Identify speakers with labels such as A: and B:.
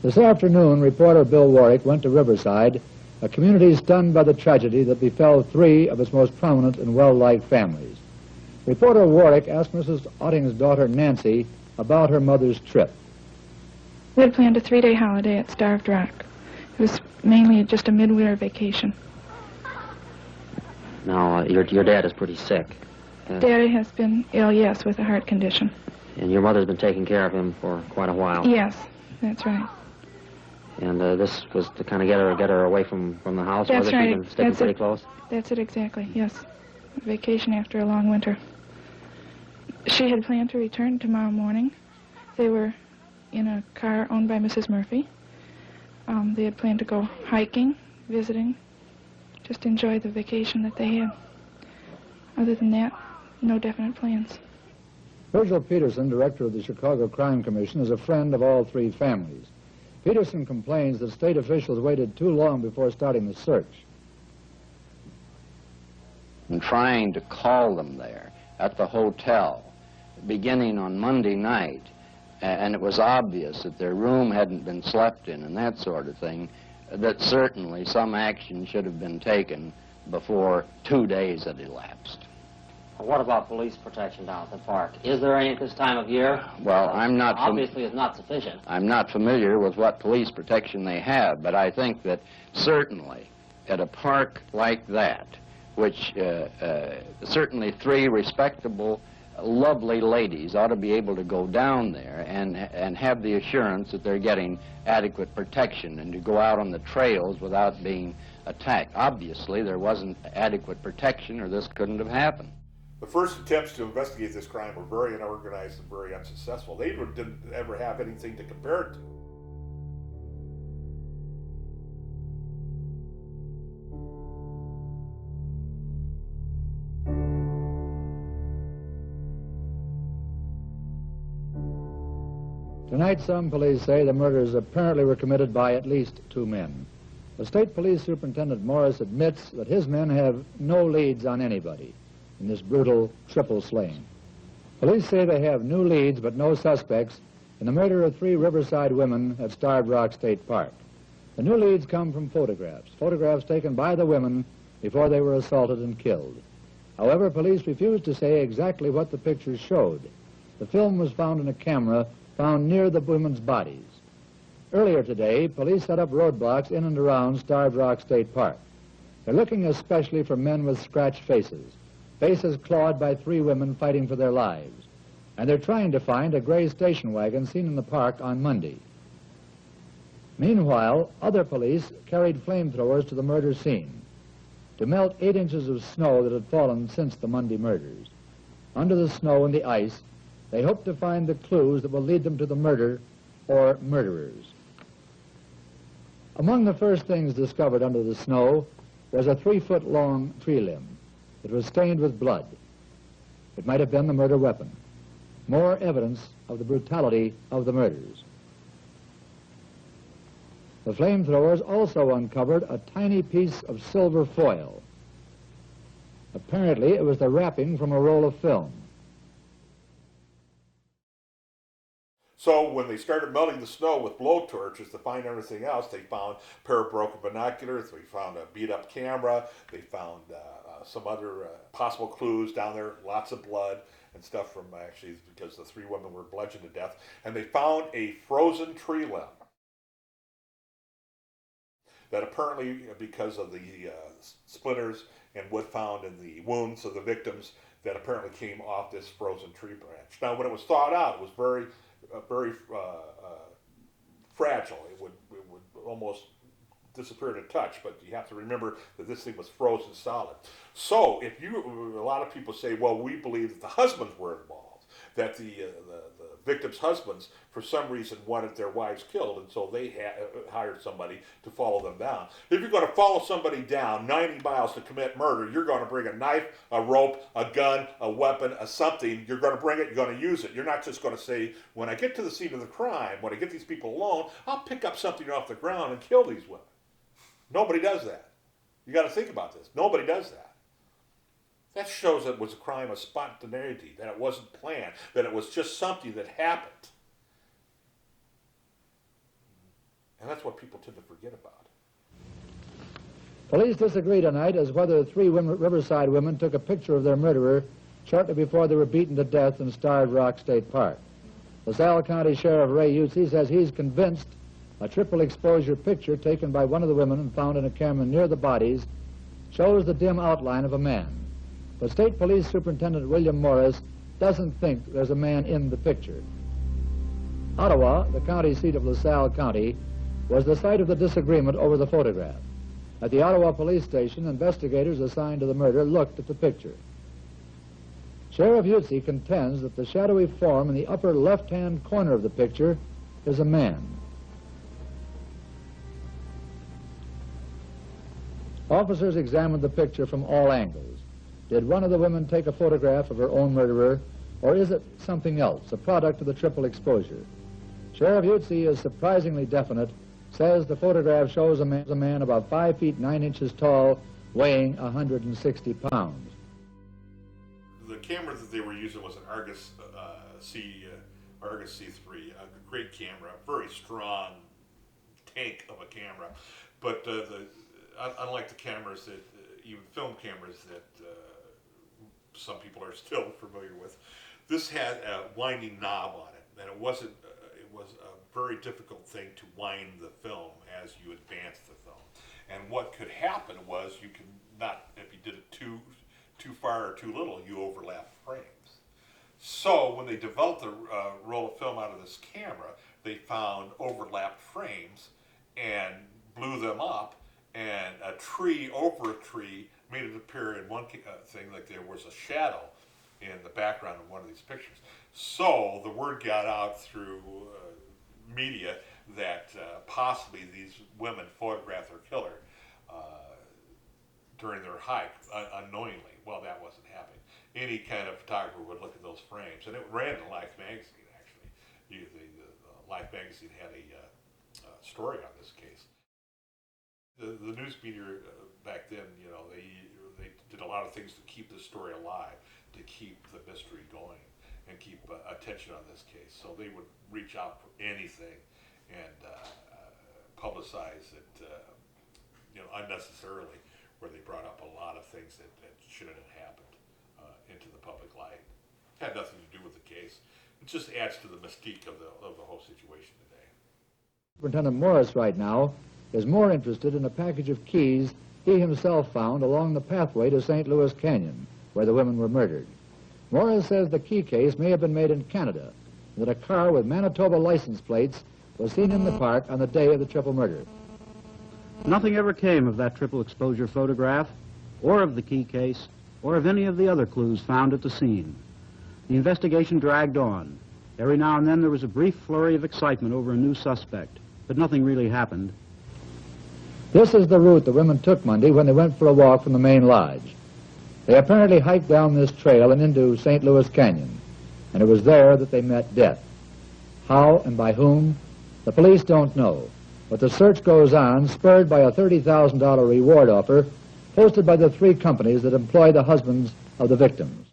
A: This afternoon, reporter Bill Warwick went to Riverside, a community stunned by the tragedy that befell three of its most prominent and well-liked families. Reporter Warwick asked Mrs. Otting's daughter, Nancy, about her mother's trip.
B: We had planned a 3-day holiday at Starved Rock. It was mainly just a midwinter vacation.
C: Now, your dad is pretty sick.
B: Daddy has been ill, yes, with a heart condition.
C: And your mother's been taking care of him for quite a while.
B: Yes, that's right.
C: And this was to kind of get her away from the house?
B: That's
C: whether
B: right.
C: She's been sticking pretty close?
B: That's it, exactly, yes. A vacation after a long winter. She had planned to return tomorrow morning. They were in a car owned by Mrs. Murphy. They had planned to go hiking, visiting, just enjoy the vacation that they had. Other than that, no definite plans.
A: Virgil Peterson, director of the Chicago Crime Commission, is a friend of all three families. Peterson complains that state officials waited too long before starting the search.
D: And trying to call them there at the hotel, beginning on Monday night, and it was obvious that their room hadn't been slept in and that sort of thing, that certainly some action should have been taken before 2 days had elapsed.
C: What about police protection down at the park? Is there any at this time of year?
D: Well,
C: obviously it's not sufficient.
D: I'm not familiar with what police protection they have, but I think that certainly at a park like that, which certainly three respectable, lovely ladies ought to be able to go down there and have the assurance that they're getting adequate protection and to go out on the trails without being attacked. Obviously, there wasn't adequate protection or this couldn't have happened.
E: The first attempts to investigate this crime were very unorganized and very unsuccessful. They didn't ever have anything to compare it to.
A: Tonight, some police say the murders apparently were committed by at least two men. The State Police Superintendent Morris admits that his men have no leads on anybody in this brutal triple slaying. Police say they have new leads but no suspects in the murder of three Riverside women at Starved Rock State Park. The new leads come from photographs taken by the women before they were assaulted and killed. However, police refuse to say exactly what the pictures showed. The film was found in a camera found near the women's bodies. Earlier today, police set up roadblocks in and around Starved Rock State Park. They're looking especially for men with scratched faces clawed by three women fighting for their lives. And they're trying to find a gray station wagon seen in the park on Monday. Meanwhile, other police carried flamethrowers to the murder scene to melt 8 inches of snow that had fallen since the Monday murders. Under the snow and the ice, they hope to find the clues that will lead them to the murder or murderers. Among the first things discovered under the snow was a 3-foot-long tree limb. It was stained with blood. It might have been the murder weapon. More evidence of the brutality of the murders. The flamethrowers also uncovered a tiny piece of silver foil. Apparently, it was the wrapping from a roll of film.
E: So when they started melting the snow with blowtorches to find everything else, they found a pair of broken binoculars, they found a beat-up camera, they found some other possible clues down there, lots of blood and stuff from actually because the three women were bludgeoned to death. And they found a frozen tree limb that apparently, because of the splinters and wood found in the wounds of the victims, that apparently came off this frozen tree branch. Now, when it was thawed out, it was very fragile. It would almost disappear at a touch, but you have to remember that this thing was frozen solid. So a lot of people say, well, we believe that the husbands were involved, that the victims' husbands, for some reason, wanted their wives killed, and so they hired somebody to follow them down. If you're going to follow somebody down 90 miles to commit murder, you're going to bring a knife, a rope, a gun, a weapon, a something. You're going to bring it, you're going to use it. You're not just going to say, when I get to the scene of the crime, when I get these people alone, I'll pick up something off the ground and kill these women. Nobody does that. You got to think about this. Nobody does that. That shows that it was a crime of spontaneity, that it wasn't planned, that it was just something that happened. And that's what people tend to forget about.
A: Police disagree tonight as whether the three Riverside women took a picture of their murderer shortly before they were beaten to death in Starved Rock State Park. LaSalle County Sheriff Ray Utze says he's convinced a triple exposure picture taken by one of the women and found in a camera near the bodies shows the dim outline of a man. But State Police Superintendent William Morris doesn't think there's a man in the picture. Ottawa, the county seat of LaSalle County, was the site of the disagreement over the photograph. At the Ottawa police station, investigators assigned to the murder looked at the picture. Sheriff Utze contends that the shadowy form in the upper left-hand corner of the picture is a man. Officers examined the picture from all angles. Did one of the women take a photograph of her own murderer, or is it something else, a product of the triple exposure? Sheriff Utze is surprisingly definite, says the photograph shows a man about 5 feet 9 inches tall, weighing 160 pounds.
E: The camera that they were using was an Argus C3, a great camera, very strong tank of a camera. But unlike the cameras that, even film cameras that some people are still familiar with, this had a winding knob on it, and it was a very difficult thing to wind the film as you advance the film. And what could happen was you could not, if you did it too far or too little, you overlap frames. So when they developed the roll of film out of this camera, they found overlapped frames and blew them up, and a tree over a tree made it appear in one thing like there was a shadow in the background of one of these pictures. So the word got out through media that possibly these women photographed their killer during their hike unknowingly. Well, that wasn't happening. Any kind of photographer would look at those frames, and it ran in Life magazine, actually. The Life magazine had a story on this case. The news media back then, you know, they did a lot of things to keep the story alive, to keep the mystery going, and keep attention on this case. So they would reach out for anything and publicize it, unnecessarily, where they brought up a lot of things that shouldn't have happened into the public light. It had nothing to do with the case. It just adds to the mystique of the whole situation today.
A: Superintendent Morris right now is more interested in a package of keys he himself found along the pathway to St. Louis Canyon, where the women were murdered. Morris says the key case may have been made in Canada, and that a car with Manitoba license plates was seen in the park on the day of the triple murder.
F: Nothing ever came of that triple exposure photograph, or of the key case, or of any of the other clues found at the scene. The investigation dragged on. Every now and then there was a brief flurry of excitement over a new suspect, but nothing really happened.
A: This is the route the women took Monday when they went for a walk from the main lodge. They apparently hiked down this trail and into St. Louis Canyon, and it was there that they met death. How and by whom, the police don't know, but the search goes on, spurred by a $30,000 reward offer posted by the three companies that employ the husbands of the victims.